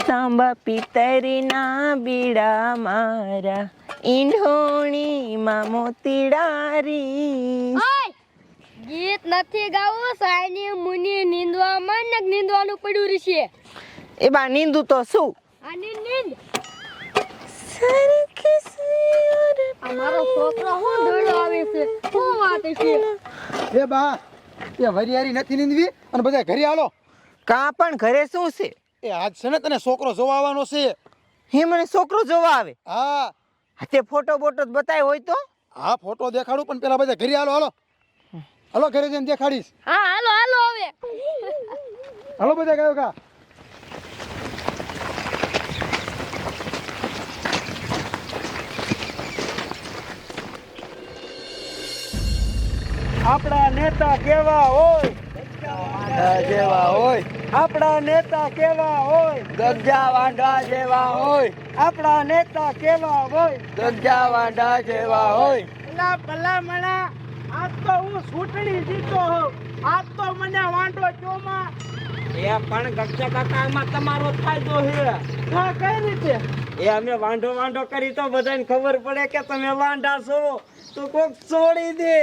તાંબા પિતરના બીડા મારા ઈંઢોણીમાં મોતીડારી. ગીત નથી ગાવું, સાયની મુનિ નીંદવામાં ને નીંદવાનું પડ્યું રહેશે. એ બા નીંદુ તો શું? આની નીંદ અમારો છોકરો હું ઢોળો આવે છે, શું વાત છે? એ બા એ વરિયારી નથી નીંદવી અને બધા ઘરે હાલો. કા પણ ઘરે શું છે? એ આજ છે ને તને છોકરો જોવા આવવાનો છે. હે મને છોકરો જોવા આવે? હા તે ફોટો બોટો બતાવ્યો હોય તો? હા ફોટો દેખાડું પણ પેલા બધા ઘરે હાલો. હાલો હાલો ઘરે જઈને દેખાડીશ. હા હાલો હાલો હવે હાલો બધા ગયો કા. આપણા નેતા કેવા હોય? જેવા હોય. આપણા નેતા કેવા હોય? ગગજા વાંઢા જેવા હોય. આપણા નેતા કેવા હોય? ગગજા વાંઢા જેવા હોય. એલા ભલામણા, આજ તો હું ચૂંટણી જીતો હોઉં, આજ તો મને વાંઢો ચોમાં. એ પણ ગક્ષા કાકામાં તમારો ફાયદો છે. હા કઈ રીતે? એ અમે વાંઢો કરી તો બધાને ખબર પડે કે તમે વાંઢા છો, તો કોક છોડી દે.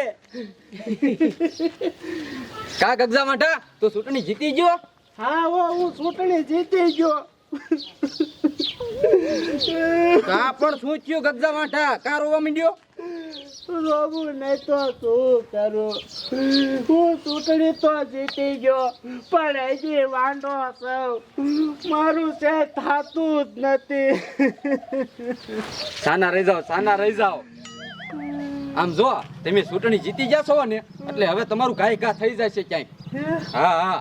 કા ગગજા વાંઢા તો ચૂંટણી જીતી ગયો? હા હું ચૂંટણી જીતી ગયો. કા પણ શું થયું ગગજા વાંઢા? કા રોવા માંડ્યો? રોવું નહીં તો શું કરું? હું ચૂંટણી તો જીતી ગયો પણ હજી વાંઢો છું, મારું છે થાતું જ નથી. સાના રહી જાઓ. આમ જો તમે ચૂંટણી જીતી ગયા છો ને એટલે હવે તમારું ગાય ઘા થઈ જાય છે ક્યાંય. હા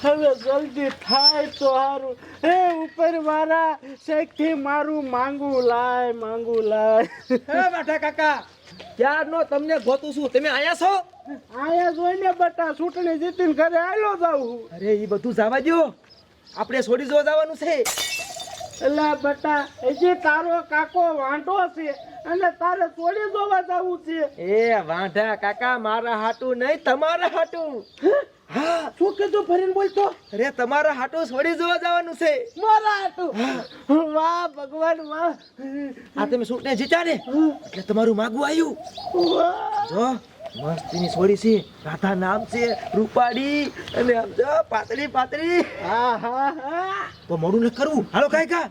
હવે જલ્દી થાય તો સારું. હે ઉપર વાળા શેખથી મારું માંગુ લાય. હે બાઠા કાકા, ક્યારનો તમને ગોતું છું, તમે આયા છો? આયા જોઈને બટા ચૂંટણી જીતીને ઘરે આલો જાઉં. અરે એ બધું જવા દો, આપણે છોડી જોવા જવાનું છે. એલા બટા હજી તારો કાકો વાંઢો છે અને તારે છોડી જોવા જવું છે. એ વાંઢા કાકા મારા હાટું નહીં, તમારા હાટું. હા શું કીધું ફરીને બોલતો? અરે તમારા હાટું છોડી જોવા જવાનું છે. મારા હાટું? વાહ ભગવાન વાહ. આ તમે ચૂંટણી જીત્યા ને એટલે તમારું માગવું આવ્યું. વાહ. જો મસ્તીની છોડી છે, રાધા નામ છે, રૂપાડી અને આમ જો પાતળી. હા તો મોડું ન કરવું, હાલો કાકા.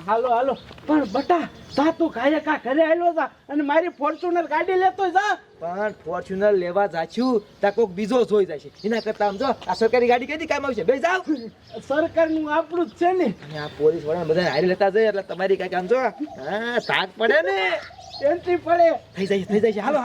હાલો પણ બટા તા તું કાયે કા ઘરે આવેલો જા અને મારી ફોર્ચ્યુનર ગાડી લેતો જા. પણ ફોર્ચ્યુનર લેવા જાછું ત્યાં કોક બીજો જોઈ જાય છે, એના કરતા આમ જો આ સરકારી ગાડી કઈ કામ આવશે, બે જાવ. સરકારનું આપણું જ છે ને. અને આ પોલીસ વાળા બધા હારી લેતા જાય એટલે તમારી કઈ કામ જો હા થાક પડે ને. એન્ટ્રી પડે. થઈ જાય છે. હાલો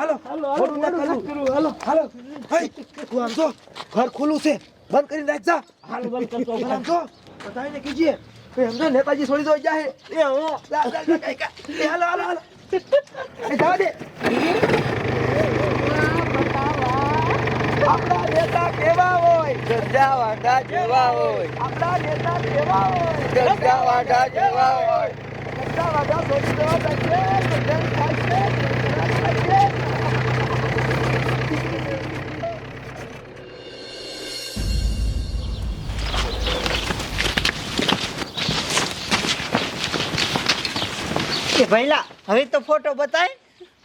મોડું ન કરવું. હાલો હઈ તું આમ જો ઘર ખુલ્લું છે, બંધ કરીને રાખ જા. હાલ બંધ કરતો આમ જો બતાવીને કીજીએ એ સમજો નેતાજી છોડી દો જાય. એ હો જા કાકા. એ હાલો એ જવા દે. આપણા નેતા કેવા હોય? ગરજા વાંઢા જેવા હોય. આપણા નેતા કેવા હોય? ગરજા વાંઢા જેવા હોય. ગરજા વાંઢા છોડી દેવા જાય છે. ભઈલા હવે તો ફોટો બતાય.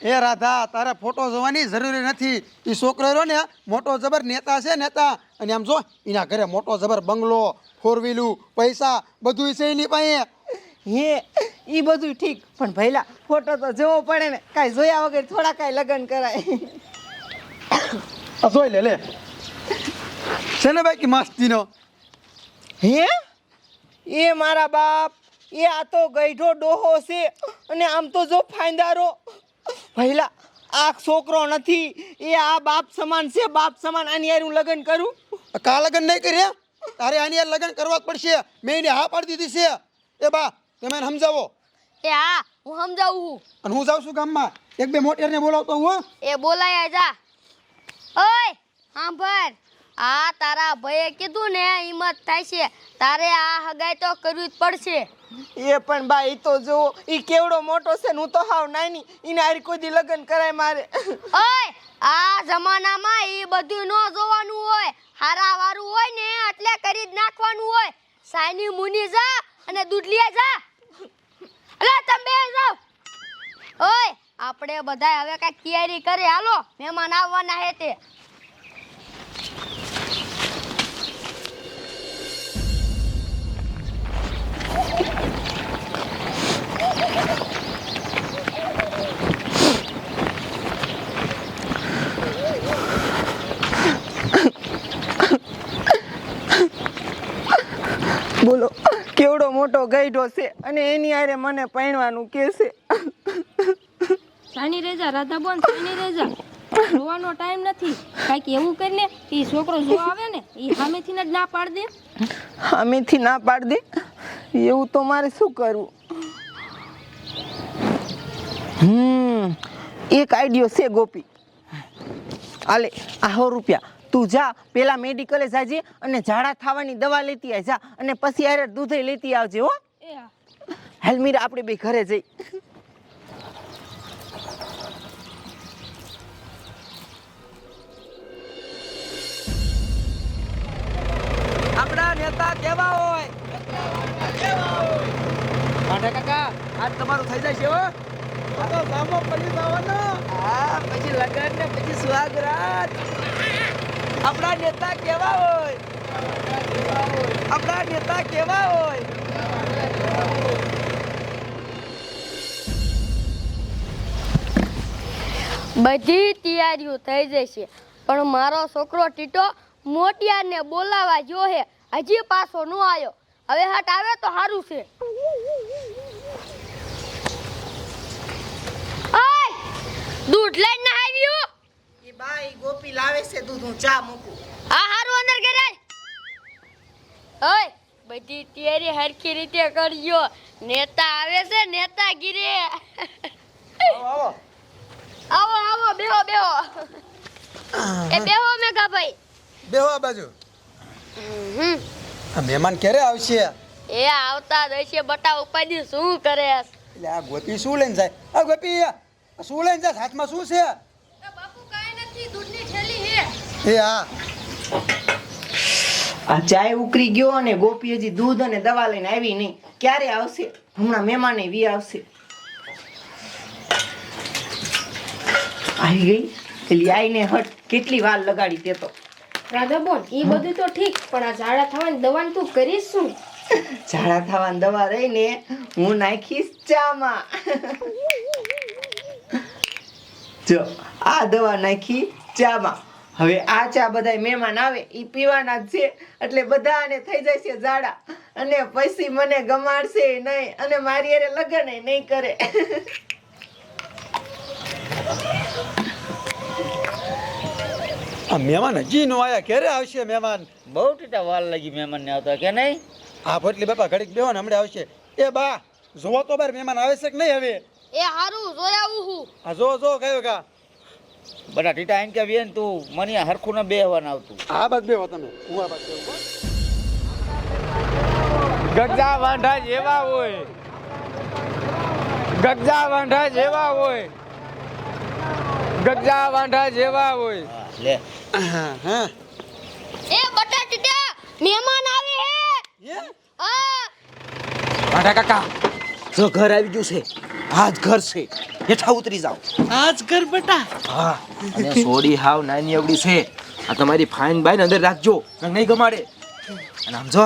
એ રાધા તારે ફોટો જોવાની જરૂરી નથી. એ છોકરો રહ્યો ને મોટો જબર નેતા છે નેતા. અને આમ જો એના ઘરે મોટો જબર બંગલો, 4 વ્હીલું, પૈસા બધું છે એની પાસે. હે ઈ બધું ઠીક પણ ભઈલા ફોટો તો જોવો પડે ને, કાંઈ જોયા વગર થોડા કાંઈ લગ્ન કરાય. આ જોઈ લે છે ને બાકી મસ્તીનો. હે એ મારા બાપ, એ આ તો ગઈઢો ડોહો છે અને આમ તો જો ફાયદારો. ભઈલા આ છોકરો નથી, એ આ બાપ સમાન છે, બાપ સમાન. આની યાર હું લગ્ન કરું? કા લગ્ન નહીં કર્યા? તારે આની યાર લગ્ન કરવા જ પડશે. મેં એને હા પાડી દીધી છે. એ બા તમે એને સમજાવો. એ હા હું સમજાવું. અને હું જાઉં છું ગામમાં, 1-2 મોટિયારને બોલાવતો હું. એ બોલાય જા. ઓય સાંભળ, આ તારા ભાઈએ કીધું ને હિંમત થાય છે, તારે આ હગાઈ તો કરવી જ પડશે. એ પણ બા ઈ તો જો ઈ કેવડો મોટો છે ને હું તો હાવ નાની. ઈને હારી કોઈ દી લગ્ન કરાય મારે? ઓય આ જમાનામાં ઈ બધું ન જોવાનું હોય, હારા વારું હોય ને એટલે કરી જ નાખવાનું હોય. સાયની મુની જા અને ને દૂધ લઈ જા. અલા તમે બે જાઓ. ઓય આપણે બધાય હવે કાંઈક તૈયારી કરે હાલો મહેમાન આવવાના હે તે. બોલો કેવડો મોટો ગઈઢો છે અને એની આરે મને પરણવાનું કે છે. સાની રેજા રાધા બોન સાની રેજા જોવાનો ટાઈમ નથી. કાંઈક એવું કરી લે કે ઈ છોકરો જો આવે ને એ સામેથી જ ના પાડ દે. અમેથી ના પાડ દે એવું તો મારે શું કરવું? એક આઈડિયો છે ગોપી. આલે આ 100 રૂપિયા તું જા પેલા મેડિકલે જાજે અને ઝાડા થવાની દવા લેતી આવ જા અને પછી આરે દૂધે લેતી આવજે હો. એ હા. હાલ મીરા આપણે બે ઘરે જઈ. આપણા નેતા કેવા હોય? કાંઠા કાકા આજ તમારું થઈ જાય છે હો. તો સામો પડી જવાનો. હા પછી લગન ને પછી સુહાગરાત. આપણા નેતા કેવા હોય? આપણા નેતા કેવા હોય? બધી તૈયારીઓ થઈ જશે પણ મારો છોકરો ટીટો મોટિયાને બોલાવા જો હે હજી પાછો ન આવ્યો. હવે હટ આવે તો સારું છે. ઓય દૂધ લઈને ના આવ્યું? એ બાઈ ગોપી લાવે છે દૂધ હું ચા મૂકું. આ હારું અંદર ગરાય. ઓય બધી તૈયારી હરખી રીતે કરજો. નેતા આવે છે નેતાગીરી. આવો આવો આવો બેહો બેહો. એ બેહો મેઘા ભાઈ. બેહો આ બાજુ. આ મહેમાન ક્યારે આવશે? એ આવતા દઈશે બટા ઉપાડી શું કરે? એટલે આ ગોપી શું લઈને જાય? આ ગોપી આ શું લઈને જાય? હાથમાં શું છે? બાપુ કાઈ નથી દૂધની થેલી હે. એ હા આ ચાય ઉકળી ગયો અને ગોપી હજી દૂધ અને દવા લઈને આવી નહીં. ક્યારે આવશે? હમણાં મહેમાને વી આવશે. આવી ગઈ પેલી આઈને હટ કેટલી વાર લગાડી તે તો. રાધા બોન એ બધું તો ઠીક પણ આ ઝાડા થવાની દવાનું તું કરીશ શું? ઝાડા થવાની દવા રહીને હું નાખીશ ચામાં. જો આ દવા નાખી ચામાં. હવે આ ચા બધાય મહેમાન આવે ઈ પીવાના જ છે એટલે બધાને થઈ જશે ઝાડા અને પછી મને ગમાડશે નહીં અને મારી હારે લગ્ન નહીં કરે. આ મહેમાન હજી નો આયા. ક્યારે આવશે મહેમાન? બહુ ટીટા વાર લાગી મહેમાન ને આવતા કે નહીં? આ ભટલી બાપા ઘડીક બેહો ને હમણાં આવશે. એ બા જોવો તો બાર મહેમાન આવે છે કે નહીં હવે? એ હારું જોઈ આવું હું. આ જો કયો કા બટા ટીટા આઈને કે બેન તું મને હરખું ના બેહવાનું આવતું. આ બાદ બેહો તમે. હું આ બાદ બેહું. ગગજા વાંઢા જેવા હોય. ગગજા વાંઢા જેવા હોય. ગગજા વાંઢા જેવા હોય. લે હા એ બટાટા મહેમાન આવે હે. હે? આ વાંઢા કાકા જો ઘર આવી ગયું છે. આ જ ઘર છે. હેઠા ઉતરી જાઓ. આજ કર બેટા. હા અને સોડી હાવ નાની એવડી છે. આ તમારી ફાઇન બાઈ અંદર રાખજો નહીં ગમાડે. અને આમ જો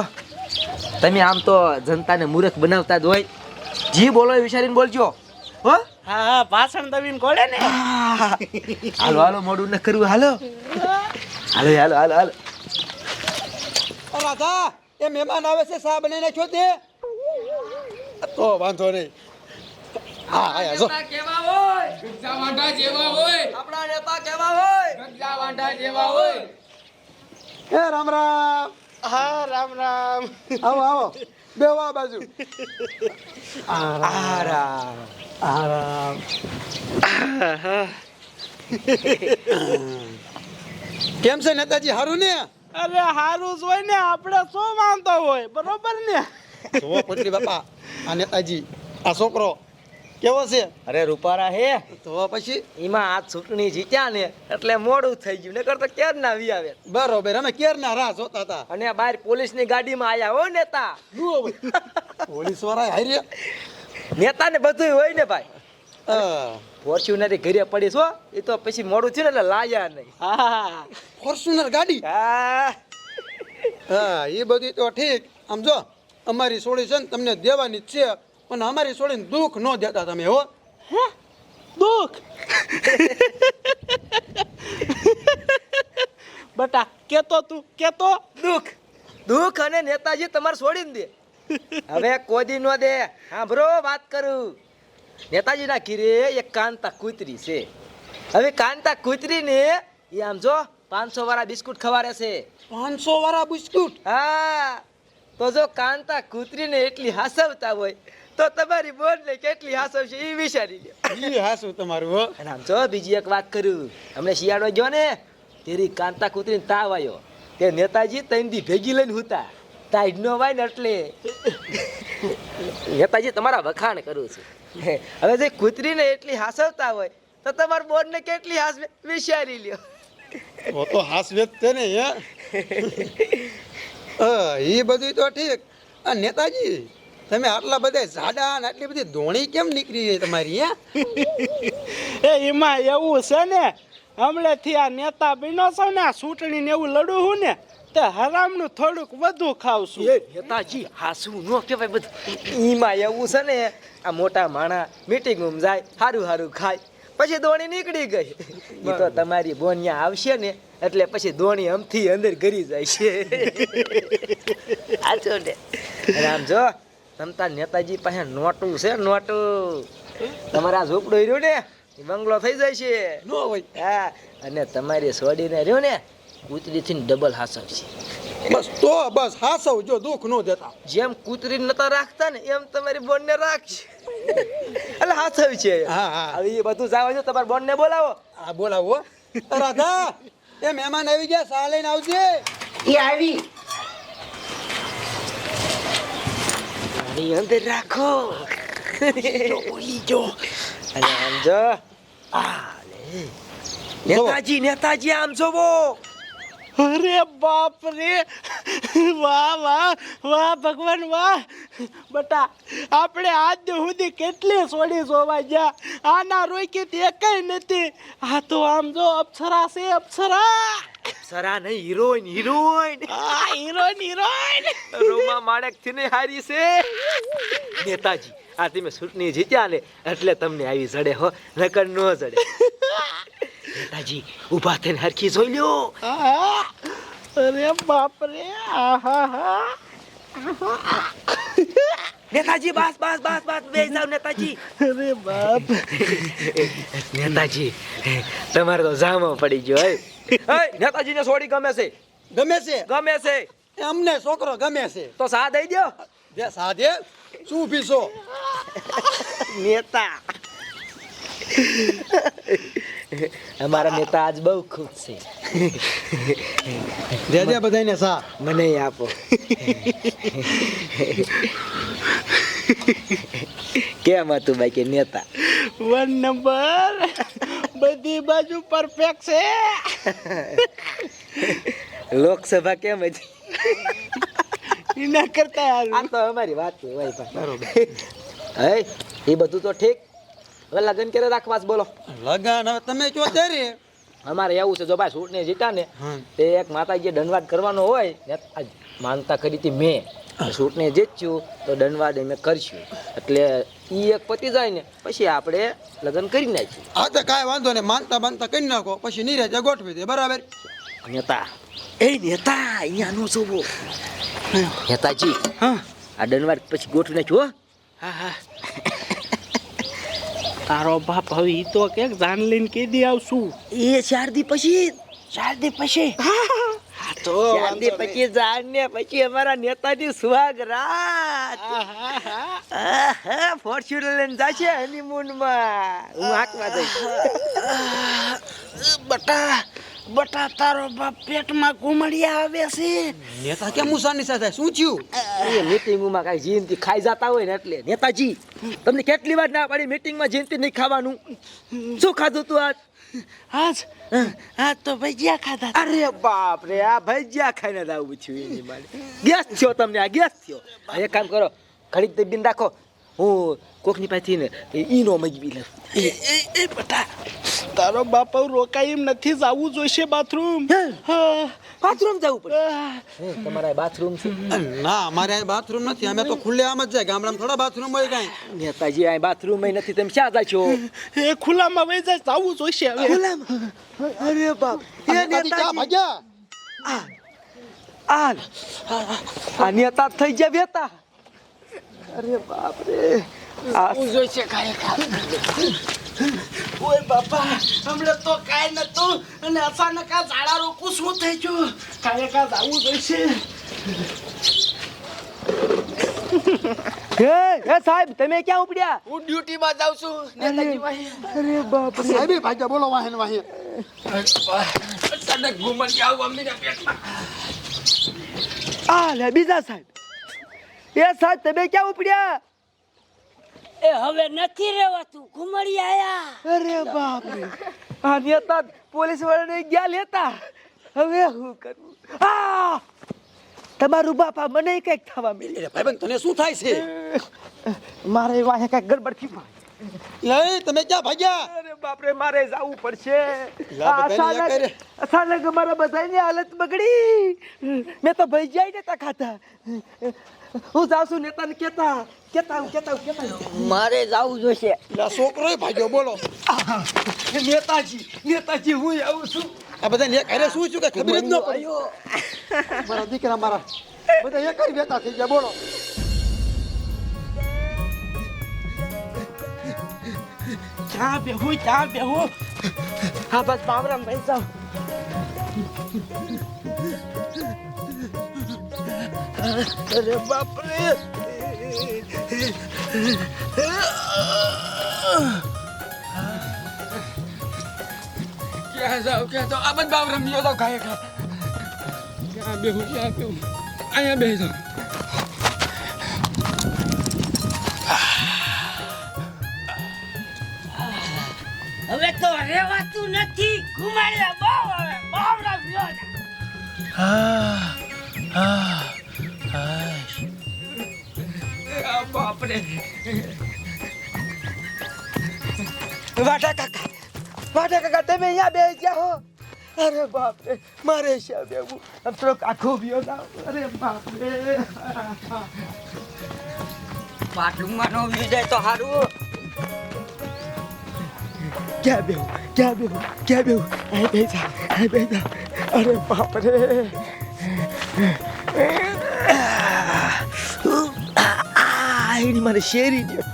તમે આમ તો જનતાને મૂર્ખ બનાવતા જ હોય. જી બોલો એ વિચારીને બોલજો હો. હા હા પાછળ દવીને કોડે ને. હાલો હાલો મોડું ન કરવું. હાલો હાલો હાલો હાલો હાલો. ઓ રાધા એ મહેમાન આવે છે. સા બનાવી નાખ્યો તે તો વાંધો નહીં. હા આયા જો. કેવા હોય? ગગજા વાંઢા જેવા હોય. આપણા નેતા કેવા હોય? ગગજા વાંઢા જેવા હોય. એ રામ રામ. હા રામ રામ. આવો આવો બેહો આ બાજુ. આરામ. આરામ. કેમ છે નેતાજી? હારું ને? અરે હારું જ હોય ને આપણે શું માનતો હોય બરોબર ને. જુઓ પટલી બાપા આ નેતાજી આ છોકરો કેવો છે? અરે રૂપારા હે તો પછી એમાં આ ચૂંટણી જીત્યા ને એટલે મોડું થઈ ગયું નકર તો ક્યાં ના વી આવે બરોબર, અમે કેરના રાહ જોતા હતા. અને બહાર પોલીસની ગાડીમાં આયા હો નેતા પોલીસ વાળા હારી નેતા ને બધું હોય ને ભાઈ ફોર્ચ્યુનર ઘરે પડી છો એ તો પછી મોડું થયું ને એટલે લાયા નહીં હા ફોર્ચ્યુનર ગાડી. હા હા એ બધી તો ઠીક. આમ જો અમારી સોળી છે ને તમને દેવાની જ છે, પણ અમારી સોળીને દુઃખ ન દેતા તમે હો. દુઃખ બટા કેતો તું કેતો દુઃખ અને નેતાજી તમારે છોડીને દે હવે કોદી નો દે સાંભળો વાત કરું નેતાજી ના ઘીરે એક કાંતા કૂતરી છે હવે કાંતા કૂતરી ને એ આમ જો 500 વાળા બિસ્કુટ ખવારે છે 500 વાળા બિસ્કુટ. હા તો જો કાંતા કૂતરીને એટલી હાસવતા હોય તો તમારી બોન ને કેટલી હાસવશે એ વિચારી લે ઈ હાસું તમારું હો. અને આમ જો બીજી એક વાત કરું હમણે શિયાળો ગયો ને તેરી કાંતા કૂતરીને તાવ આવ્યો તે નેતાજી ત્રણ દી ભેગી લઈને હુતા ટાઈડ નો વાય ને એટલે નેતાજી તમારા વખાણ કરું છું હવે જે કૂતરીને એટલી હાસવતા હોય તો તમારા બોન ને કેટલી હાસવે વિચારી લ્યો ઓ તો હાસવેત છે ને હે. એ બધું તો ઠીક. આ નેતાજી તમે આટલા બધા જાડા અને આટલી બધી ધોણી કેમ નીકળી ગઈ તમારી હે? એમાં એવું છે ને હમણાંથી આ નેતા બન્યો છો ને આ ચૂંટણી ને એવું લડું હું ને તે હરામનું થોડુંક વધુ ખાવ છું. એ નેતાજી હાસવું ન કહેવાય બધું ઈમાં એવું છે ને આ મોટા માણા મીટિંગમાં જાય હારું હારું ખાય પછી દોણી નીકળી ગઈ એ તો તમારી બોન ત્યાં આવશે ને એટલે પછી દોણી અમથી અંદર ગરી જાય છે આજો ને અને આમ જો તમતા નેતાજી પાસે નોટું છે નોટું તમારા ઝૂંપડું રહ્યું ને એ બંગલો થઈ જાય છે ન હોય. હા અને તમારી સોડીને રહ્યું ને કૂતરીથી ડબલ હાસવશે બસ તો બસ હાસવ જો દુઃખ ન દેતા. જેમ કૂતરી નતા રાખતા ને એમ તમારી બોન ને રાખશે એટલે હાથવી છે હા, હા. હવે એ બધું જાવ છો તમારી બોન ને બોલાવો હા બોલાવો. રાધા એ મહેમાન આવી ગયા, સા લઈને આવજે. એ આવી અંદર રાખો બોલી જો અને આમ જો નેતાજી આમ જોવો અરે બાપ રે વાહ વાહ વાહ ભગવાન વાહ બટા આપણે આજ સુધી કેટલી સોડી જોવા ગયા આના રોકી તે કઈ નથી આ તો આમ જો અપ્સરા છે અપ્સરા સરા નહીં હિરોઈન આ હિરોઈન રોમા માણેક થી ને હારી છે નેતાજી આ તમે ચૂંટણી જીત્યા ને એટલે તમને આવી જડે હો નકર નો જડે નેતાજી ઊભા થઈને હરખી જોઈ લ્યો આહા. અરે બાપ રે આહા નેતાજી બસ બે જાવ નેતાજી અરે બાપ નેતાજી તમારે તો જામો પડી ગયો નેતાજી ને છોડી ગમે છે ગમે છે અમને છોકરો ગમે છે તો સા દઈ દો જે સાદે શું પીશો? નેતા અમારા નેતા આજ બહુ ખુશ છે દે બધાને સા. મને આપો કેમ હતું ભાઈ કે નેતા 1 નંબર બધી બાજુ પરફેક્ટ છે લોકસભા કેમ હતી એના કરતા આ હારું તો અમારી વાત છે ભાઈ બરોબર હે એ બધું તો ઠીક હવે લગન કરે રાખવા જ બોલો લગન હવે તમે કયો ત્યારે અમારે એવું છે જો ભાઈ ચૂંટણી જીતા ને હા. તે એક માતાજી દંડવાદ કરવાનો હોય ને આજ માનતા કરી હતી મેં ચૂંટણી જીત્યું તો દંડવાદ અમે કરશું એટલે ઈ એક પતી જાય ને પછી આપણે લગ્ન કરી નાખીએ હા તો કાંઈ વાંધો નહીં, માનતા બાંધતા કરી નાખો પછી નીરજ ગોઠવી દે. બરાબર. નેતા નેતા અહીંયા નો જોવો નેતાજી હા આ દંડવાદ પછી ગોઠવી નાખ્યું હો હા હા તારો બાપ હવે ઈ તો કે જાન લઈને કેદી આવશું એ 4 દી પછી 4 દી પછી તો 4 દી પછી જાણ ને પછી અમારા નેતાજી સુહાગ રાત ફોર્ચ્યુનર લઈને જાશે હનીમૂન માં હું હાકવા જઈશ બટા બટા તારો બાપ પેટમાં ઘુમડિયા આવે છે. નેતા કેમ મુસાની સાથે શું થયું? એ મીટિંગમાં કાંઈ જીનતી ખાઈ જતા હોય ને એટલે નેતાજી તમને કેટલી વાર ના પાડી મીટિંગમાં જીનતી નહીં ખાવાનું. શું ખાધું તું આજ? આજ તો ભજીયા ખાધા. અરે બાપ રે, આ ભજીયા ખાઈને જ આવું છું એની મારે. ગેસ થયો તમને, આ ગેસ થયો. આ એક કામ કરો, ઘડીક તે બિન રાખો, હું કોકની પાસેથી ને ઈનો મગવી લઉં. એ બટા તારો બાપ રોકાય એમ નથી જવું જોઈશે બાથરૂમ. બાથરૂમ જવું પડે. તમારા બાથરૂમ છે? ના, અમારે અહીં બાથરૂમ નથી. અમે તો ખુલ્લે આમ જ જાય. ગામડામાં થોડા બાથરૂમ હોય કાંઈ. નેતાજી આ બાથરૂમ નથી, તમે ક્યાં જાય છો? એ ખુલ્લામાં વહી જાય જવું જોઈશે હવે. અરે બાપ, એ નેતાજી આ નેતા થઈ ગયા બેતા. અરે બાપ રે, આ જોઈશે ઓય બાપા હમણે તો કાઈ નતું અને અચાનક આ ઝાડા રોકું શું થઈ ગયું. કાયકા જવું જોઈશે. એ સાહેબ, તમે ક્યાં ઉપડ્યા? હું ડ્યુટીમાં જાઉં છું નેતાજી ભાઈ. અરે બાપ રે, સાહેબ ભાગ્યા બોલો વાહન વાહન. અચાનક ઘુમડી આવું અમીના પેટમાં. આ લે બીજા સાહેબ. એ સાહેબ, તમે ક્યાં ઉપડ્યા? એ હવે નથી રહેવાતું ઘુમડી આયા. અરે બાપ રે, આ નેતા પોલીસ વાળાને ગયા લેતા. હવે શું કરવું? આ તમારું બાપા મને કઈક થવા મળ્યું. ભાઈબંધ તને શું થાય છે? મારે વાહે કઈક ગડબડ થી ભાઈ. એ તમે ક્યાં ભાગ્યા? અરે બાપ રે, મારે જવું પડશે. લા, બધાને યા કરે. અચાનક મારા બધાની હાલત બગડી. મેં તો ભાઈ જાય ને તા ખાતા. હું જાઉં છું નેતાને કેતા. મારે જવું જોઈશે. છોકરો ભાગ્યો બોલો. નેતાજી હું આવું છું. આ બધા ને ઘરે શું છું કે ખબર જ ન પડી. મારા દીકરા મારા બધા એક જ બેઠા થઈ ગયા બોલો. ક્યાં બેહું. હા બસ બાબરામ ભાઈ જાઓ. અરે બાપ રે. ક્યાં જાવ આ બસ બાબરામ લ્યો જાવ ખાય ખા. ક્યાં બેહું અહીંયા બેહી જાવ. હવે તો રેવાતું નથી. ઘુમાડ્યા બહુ હવે બાવડા વ્યો. બાપરે. વાટા કાકા, તમે અહીંયા બેસી ગયા હો. અરે બાપ રે, મારે શા બેવું? આમ થોડોક આખો વ્યો જાવ. અરે બાપ રે, બાથરૂમમાં નો વી જાય તો સારું. ક્યાં બેવું? અહીં બેસી જા. અરે બાપ રે, એની મને શેરી ગયો.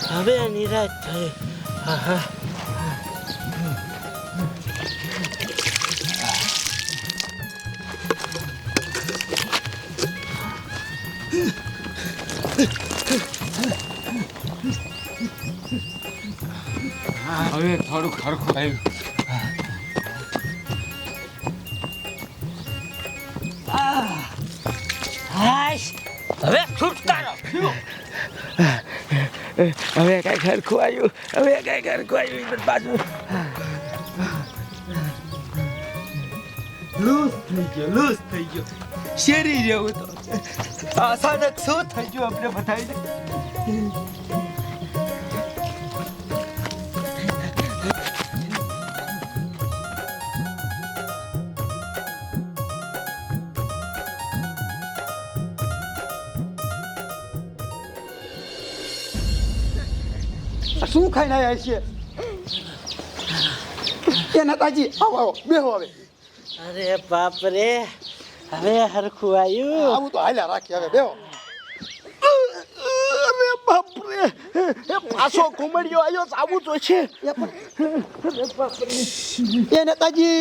હવે નિરાશ થઈ. હવે થોડું ખરખું આવ્યું. હવે છુટકારો. હવે કઈ ખરખું આવ્યું. બાજુ લૂઝ થઈ ગયો. શેરી જેવું તો અચાનક શું થઈ ગયું આપણે બતાવી. શું ખાઈને આવ્યા છીએ? એ નેતાજી આવો બેહો. હવે અરે બાપ રે, હવે હરખું આવ્યું. આવું તો હાલ્યા રાખી. હવે બેહો. અરે બાપ રે, એ પાછો ઘુમડિયો આવ્યો આવું તો છે. એ નેતાજી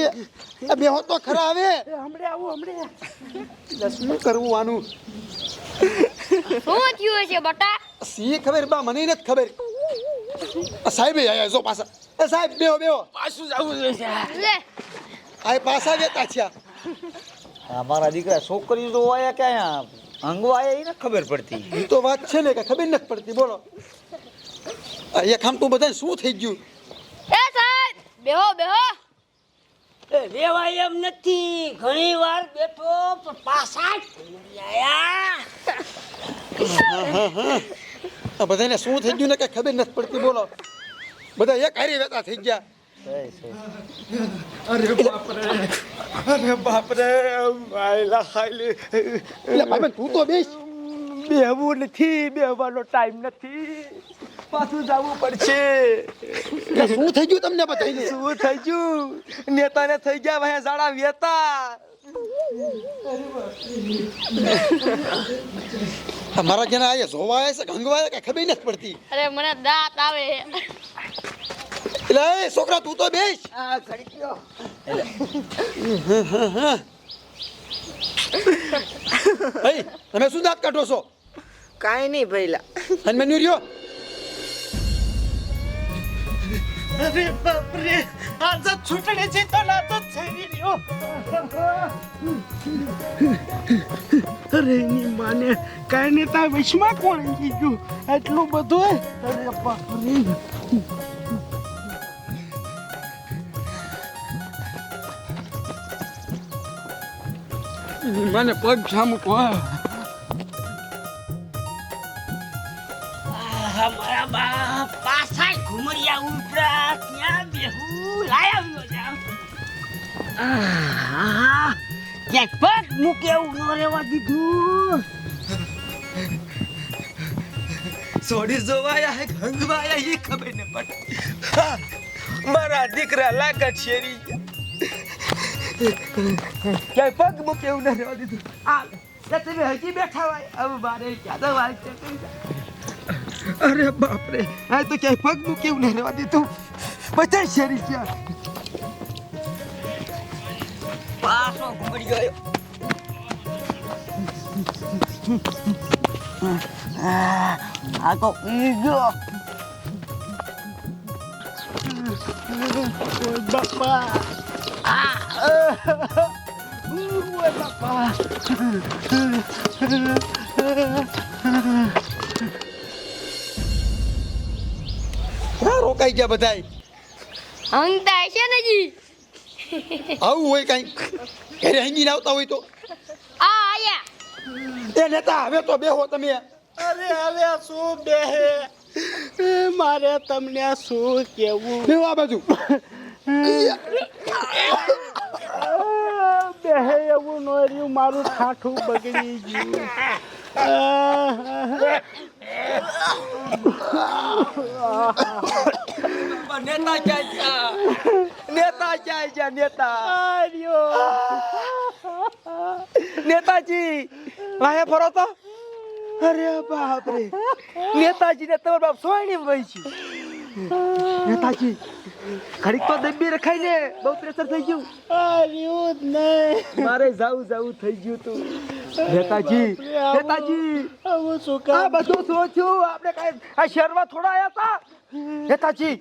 બેહો તો ખરા. હવે હમણે આવું. શું કરવું આનું? શું થયું છે બટા સી ખબર બા મને નથી ખબર સાહેબ આયા જો પાછા એ સાહેબ બેહો બેહો પાછું જવું જોઈએ લે આ પાછા વેતા છે અમારા દીકરા છોકરી જો આયા કે અહીંયા અંગવા આયા એને ખબર પડતી એ તો વાત છે ને કે ખબર નથી પડતી બોલો એ ખામ તો બધા શું થઈ ગયું એ સાહેબ બેહો બેહો રેવાય એમ નથી ઘણી વાર બેઠો પણ પાછા જ આયા આ બધાને શું થઈ ગયું ને કે ખબર નથી પડતી બોલો બધા એક હારી વેતા થઈ ગયા અરે બાપ રે માયલા ખાલી એટલે ભાઈ તું તો બેસ બેહવું નથી બેહવાનો ટાઈમ નથી પાછું જવું પડશે એટલે શું થઈ ગયું તમને બધાને શું થઈ ગયું નેતાને થઈ ગયા ભાઈ જાડા વેતા મારા ઘેર આયા જોવા આવ્યા છે ગંગવા કે ખબર નથી પડતી અરે મને દાંત આવે એટલે એ છોકરા તું તો બેસ આ ઘડી ગયો ભાઈ તમે શું દાંત કાઢો છો કાંઈ નહીં ભઈલા અને મેન્યુ રહ્યો અરે બાપરે આજ છૂટણી છે તો ના તો થઈ રહ્યો અરે ની માને કાઈ ને તા વિશમાં કોણ આવી ગયું એટલું બધું અરે બાપરે મને પગ સામું કહો મારા બાપ પાછા ઘુમરિયા ઉપરા ત્યાં બેહું લાયા જાવ ક્યાંક પગ મૂકે એવું ન રહેવા દીધું સોડી જોવાયા હે ગંગવાયા એ ખબર ન પડતી મારા દીકરા લાગત શેરી ક્યાંય પગ મૂકે એવું ન રહેવા દીધું આ તમે હજી બેઠા હોય હવે મારે ક્યાં દવા અરે બાપ રે આ તો ક્યાંય પગ મૂકે એવું ન રહેવા દીધું બધા શેરી ગયા પાછો ઘૂમડી ગયો આ તો ઈ ગયો બાપા બાપા ક્યાં રોકાઈ ગયા બધાય હંગતા છે ને જી આવું હોય કઈ ઘરે હંગીને આવતા હોય તો આ આયા એ નેતા હવે તો બેહો તમે અરે હવે શું બેહે મારે તમને શું કેવું બેહો આ બાજુ બેહે એવું ન રહ્યું મારું ઠાઠું બગડી ગયું નેતા ક્યાં ગયા નેતા ક્યાં ગયા નેતા નેતાજી વાહે ફરો તો અરે બાપ રે નેતાજી ને તમારો બાપ સોયણી વહી છે નેતાજી ઘડીક તો દબી રખાય ને બહુ પ્રેશર થઈ ગયું રહ્યું જ નહીં મારે જાવું થઈ ગયું તું નેતાજી હું શું આ કામ બધું સોચ્યું આપણે કાંઈ આ શહેરમાં થોડા આવ્યા હતા નેતાજી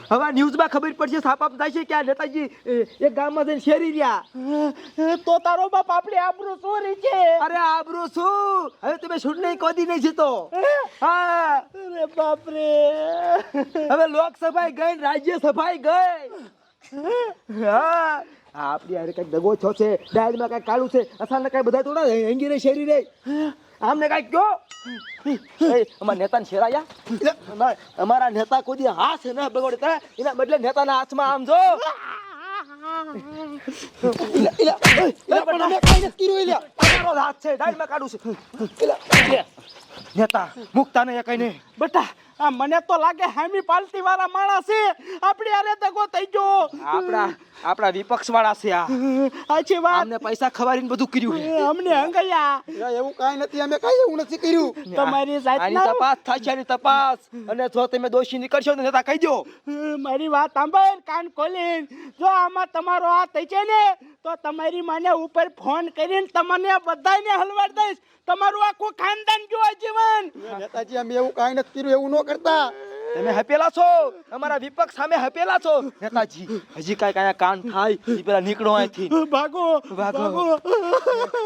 હવે ન્યૂઝમાં ખબર પડશે સાપાપ થાય છે કે આ નેતાજી એક ગામમાં જઈને શેરી રહ્યા તો તારો બાપ આપણી આબરૂ ચોરી છે અરે આબરૂ શું હવે તમે ચૂંટણી કોદી નહીં જીતો હા અરે બાપ રે હવે લોકસભા ગઈ ને રાજ્યસભા ગઈ હા આપણી યાર કઈક દગો છો છે ડાયરમાં કઈક કાળું છે અસાને કઈ બધા થોડા હેંગી રે શેરી રે આમને કઈક કયો અમારા નેતાને શેરાયા અમારા નેતા કોઈ દી હાથ ન બગડતા એના બદલે નેતાના હાથમાં આમ જો પણ અમે કાંઈ નથી કર્યું એલા તમારો જ હાથ છે ડાયરમાં કાઢું છે નેતા મુકતા નહીં કઈ નહીં બેટા આ મને તો લાગે હામી પાલટી વાળા માણસ છે આપણી આરે દગો થઈ ગયો આપણા વિપક્ષ વાળા છે આ સાચી વાત અમને પૈસા ખવારીને બધું કર્યું છે અમને હંગાયા એવું કાંઈ નથી અમે કાંઈ એવું નથી કર્યું તમારી આની જાતના તપાસ થશે આની તપાસ અને જો તમે દોષી નીકળશો ને નેતા કહી દો મારી વાત સાંભળ કાન ખોલીને જો આમાં તમારો હાથ થઈ છે ને તો તમારી માને ઉપર ફોન કરીને તમને બધાને હલવાડ દઈશ. તમારું આખું ખાનદાન જો જીવન. નેતાજી અમે એવું કાંઈ નથી કર્યું, એવું ન કરતા. તમે હપેલા છો, અમારા વિપક્ષ સામે હપેલા છો. નેતાજી હજી કાંઈ કાંઈ કાન થાય ઈ પેલા નીકળો અહીંથી. ભાગો ભાગો.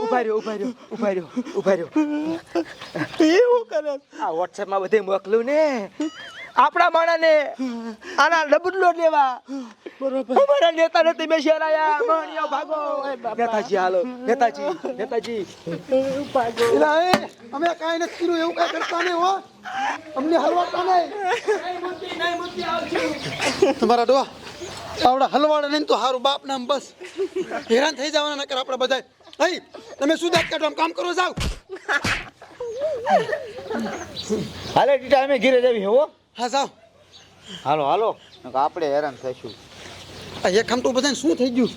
ઉભા રહ્યો. એવું કરે. આ WhatsApp માં બધે મોકલું ને આપણા માણાને આના ડબડલો લેવા. બરોબર. અમારા નેતાને તમે શેરાયા. માણિયો ભાગો. નેતાજી હાલો. નેતાજી એલા એ અમે કાંઈ નથી કર્યું, એવું કાંઈ કરતા નહીં હો. અમને હલવાતા નહીં. તમારા ડોહા આવડા હલવાડે નહીં તો હારું બાપ નામ બસ હેરાન થઈ જવાના નકર આપણે બધા. હઈ તમે શું દાંત કાઢો, આમ કામ કરો જાવ. હાલે ટીટા અમે ઘીરે જવી હો. હા જાવ. હાલો આપણે હેરાન થઈશું. આ એક આમ તો બધાને શું થઈ ગયું?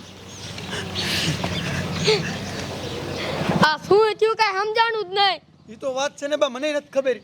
આ શું થયું કાંઈ સમજાણું જ નહીં. એ તો વાત છે ને બા, મને નથી ખબર.